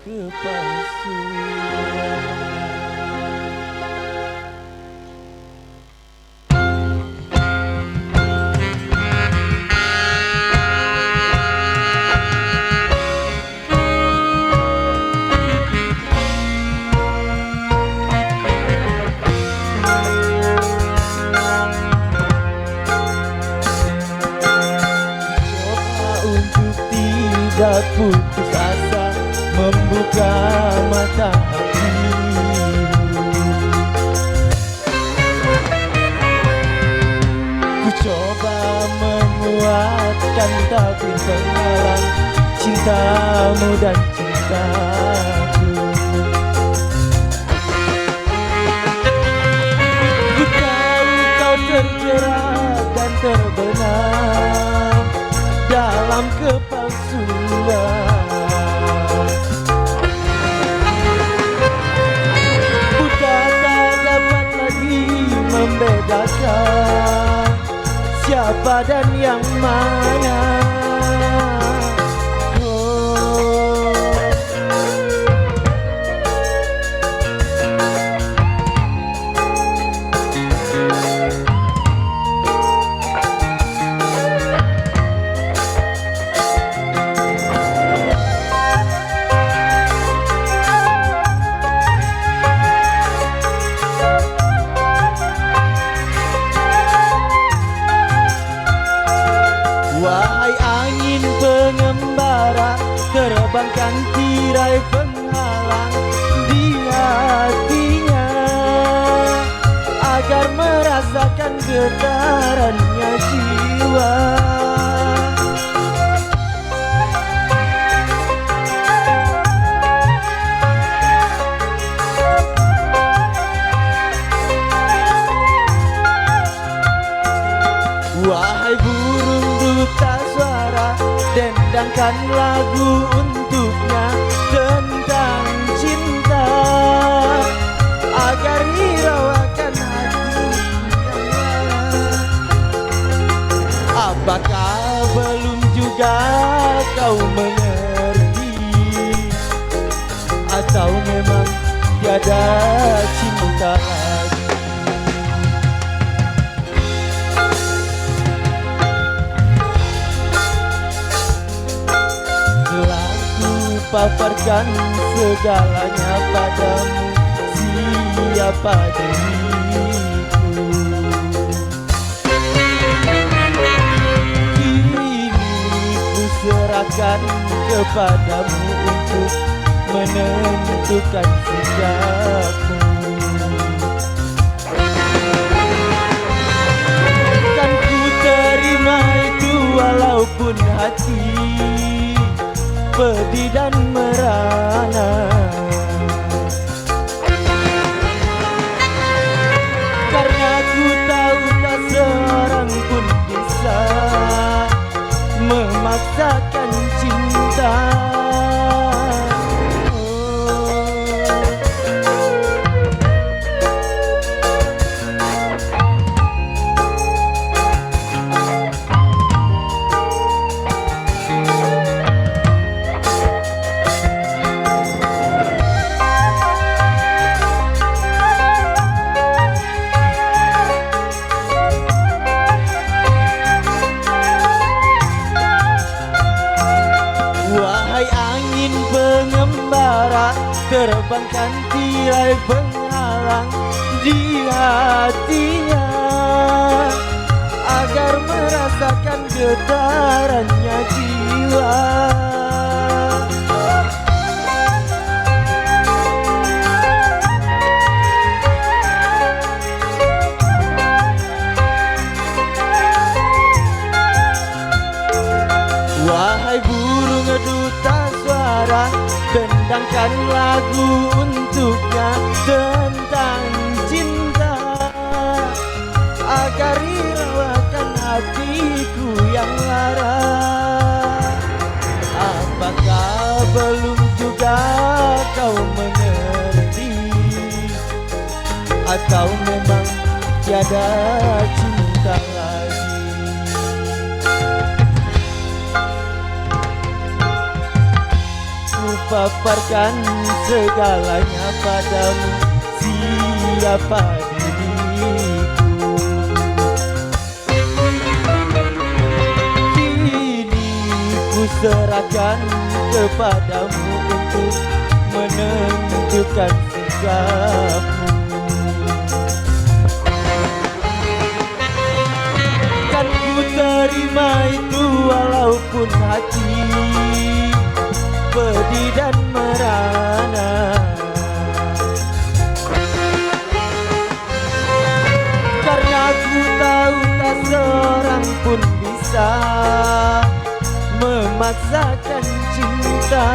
kepalsuan. Tidak putus asa membuka mata hatimu. Ku coba menguatkan tapi penghalang cintamu dan cintaku. Ku tahu kau terjerat dan terbenam dalam kepalsuan. Buta tak dapat lagi membedakan siapa dan yang mana. Wahai angin pengembara, terbangkan tirai penghalang di hatinya, agar merasakan getarannya jiwa. Wahai burung duta suara, dendangkan lagu untuknya tentang cinta, agar hiraukan hati yang lara. Apakah belum juga kau mengerti, atau memang tiada cinta lagi? Paparkan segalanya padamu, siapa diriku. Kini ku serahkan kepadamu untuk menentukan sikapmu. Kan ku terima itu walaupun hati pedih dan merana, karena ku tahu tak seorang pun bisa memaksakan cinta. Wahai angin pengembara, terbangkan tirai penghalang di hatinya, agar merasakan getarannya jiwa. Wahai burung duta suara, dendangkan lagu untuknya tentang cinta, agar hiraukan hatiku yang lara. Apakah belum juga kau mengerti, atau memang tiada cinta lagi? paparkan segalanya padamu, siapa diriku. Kini ku serahkan kepadamu untuk menentukan sikapmu. Kan ku terima itu walaupun hati pedih dan merana, karena ku tahu tak seorang pun bisa memaksakan cinta.